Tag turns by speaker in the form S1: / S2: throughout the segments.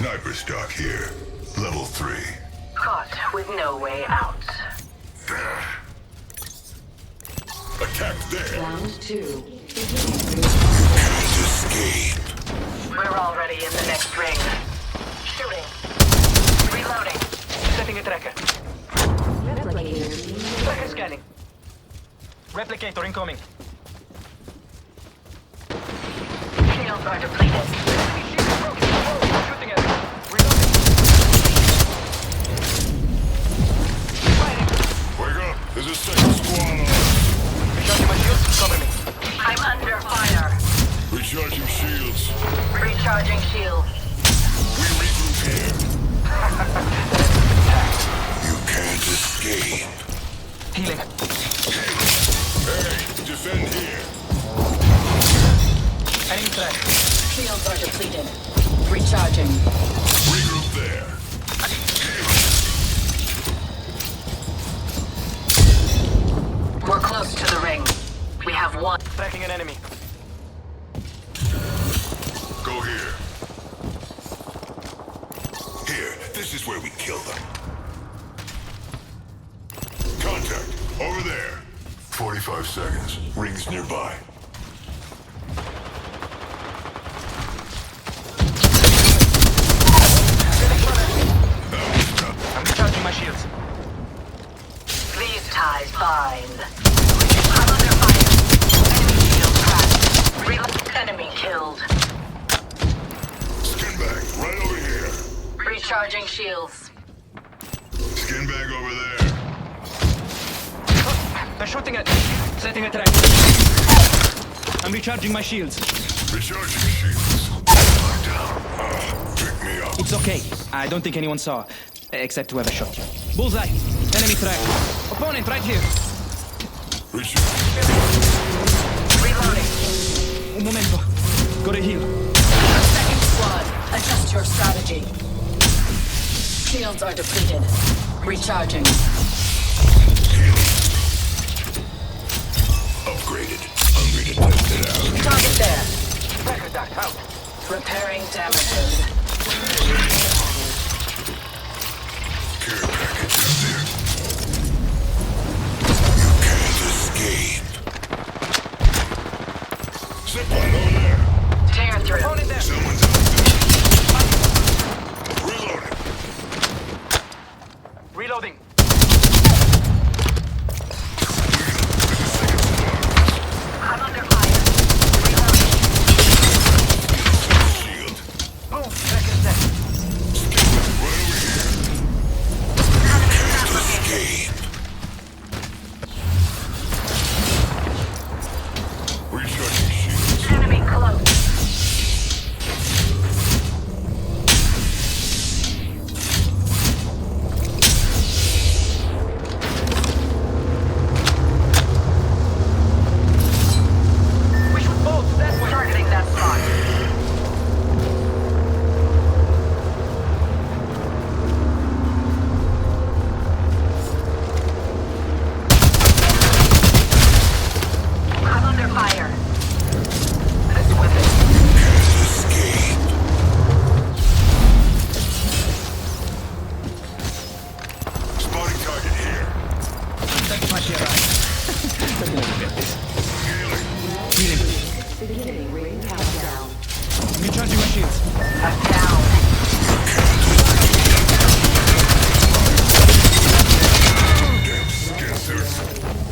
S1: Sniper stock here. Level 3.
S2: Caught with no way out.
S1: Attack there.
S3: Round 2.
S1: Can't escape.
S2: We're already in the next ring. Shooting. Reloading.
S4: Setting a tracker.
S3: Replicator.
S4: Tracker scanning. Replicator incoming.
S2: Shields are depleted.
S4: Shooting at it. Reloading. Firing.
S1: Wake up. There's a second squad on.
S4: Recharging my shields. Cover me.
S2: I'm under fire.
S1: Recharging shields.
S2: Recharging shields.
S1: We regroup here. You can't escape.
S4: Healing.
S1: Hey, defend here.
S4: Enemy track.
S2: Shields are depleted. Recharging.
S1: Regroup there.
S2: We're close to the ring. We have one.
S4: Tracking an enemy.
S1: Go here. Here, this is where we kill them. Contact. Over there. 45 seconds. Rings nearby.
S4: I'm recharging my shields.
S2: These ties bind. I'm under fire. Enemy shield cracked. Enemy killed.
S1: Skin bag, right over here.
S2: Recharging shields.
S1: Skin bag over there.
S4: They're shooting at me. Setting a track.
S5: I'm recharging my shields.
S1: Recharging shields. I'm down. Pick me up.
S5: It's okay. I don't think anyone saw, except whoever shot you. Bullseye. Enemy track. Opponent right here.
S2: Reloading.
S5: Un momento. Gotta heal.
S2: Second squad. Adjust your strategy. Shields are depleted. Recharging.
S1: Upgraded. Hungry to test it out.
S2: Target there.
S4: Tracker duct out.
S2: Repairing damages.
S1: Care package up there. You can't escape. Zipline over there.
S2: Tear through.
S4: Opponent there.
S1: Someone's out there. Reloading.
S4: Reloading.
S2: I'm under fire. Reloading.
S1: Shield.
S4: Boom. Tracker's dead.
S1: Right over here. Can't escape. Recharging shields.
S2: Enemy close.
S4: We should both that way.
S2: Targeting that spot. I'm under fire. This weapon.
S1: Can't escape. Spotting target here.
S5: Thanks, my dear.
S1: Healing.
S5: Healing.
S3: Beginning ring countdown.
S5: Recharging my shields.
S2: I'm down.
S1: Damn suits.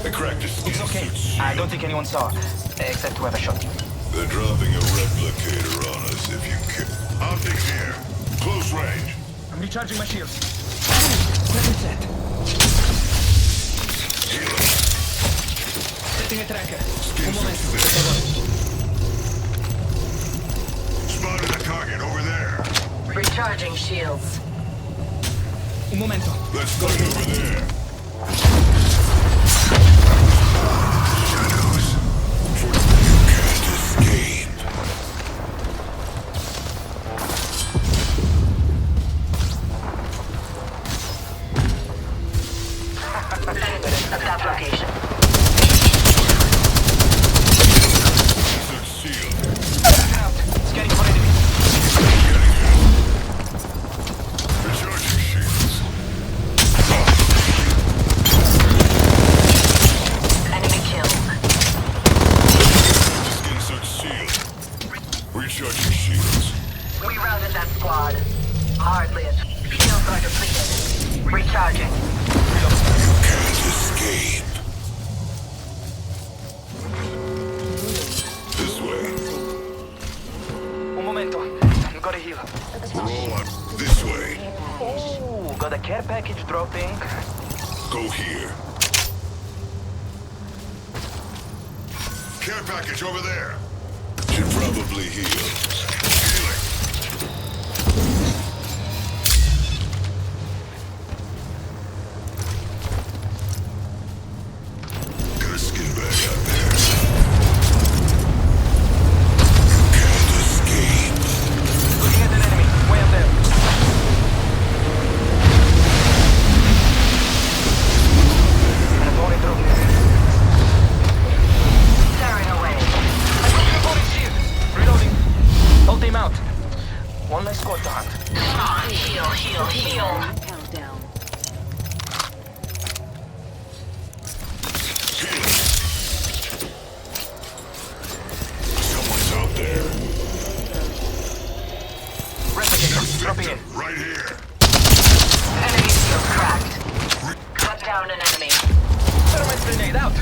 S1: They cracked his skin
S4: It's okay.
S1: suits.
S4: I don't think anyone saw, except whoever shot you.
S1: They're dropping a replicator on us if you kill. Optics here. Close range.
S4: I'm recharging my shields.
S5: Second set.
S1: Healing.
S5: Setting a tracker.
S1: Skin
S5: Un momento,
S1: suits
S5: por
S1: there.
S5: favor.
S1: Spotted a target over there.
S2: Recharging shields.
S5: Un momento.
S1: Let's fight over there. Shadows. You can't escape.
S2: Enemies at that location.
S1: Suit shield.
S4: Out. Scanning for enemy.
S2: Hardly it. Shields are depleted. Recharging.
S1: Can't escape. This way.
S4: Un momento. Gotta heal.
S1: Roll on. This way.
S4: Oh, got a care package dropping.
S1: Go here. Care package over there. Should probably heal. Healing. Got a skin bag out there. Can't escape.
S4: Looking at an enemy. Way up there. An opponent dropping.
S2: Tearing away.
S4: Opponent shield. Reloading. Ult him out. One less squad to hunt.
S2: Heal.
S3: Countdown.
S1: Healing. Someone's out there.
S4: Replicator. Dropping in.
S1: Right here.
S2: Enemy shield cracked. Cut down an enemy.
S4: Thermite grenade out.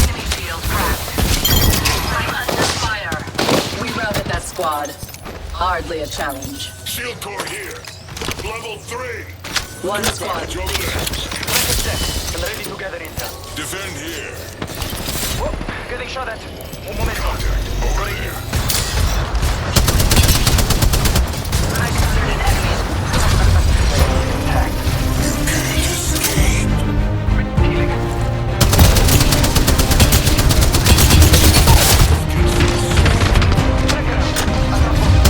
S2: Enemy shield cracked. I'm under fire.
S6: We routed that squad. Hardly a challenge.
S1: Shield core here. Level 3.
S6: One squad.
S1: Package over there.
S4: Package set. And ready to gather intel.
S1: Defend here.
S4: Oh, getting shot at. Un momento.
S1: Contact over there.
S2: I spotted an enemy.
S4: Tagged.
S1: Can't escape.
S4: Healing. Tracker out. Atrapo.
S1: Reloading.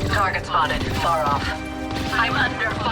S2: Target spotted. Far off. I'm under fire.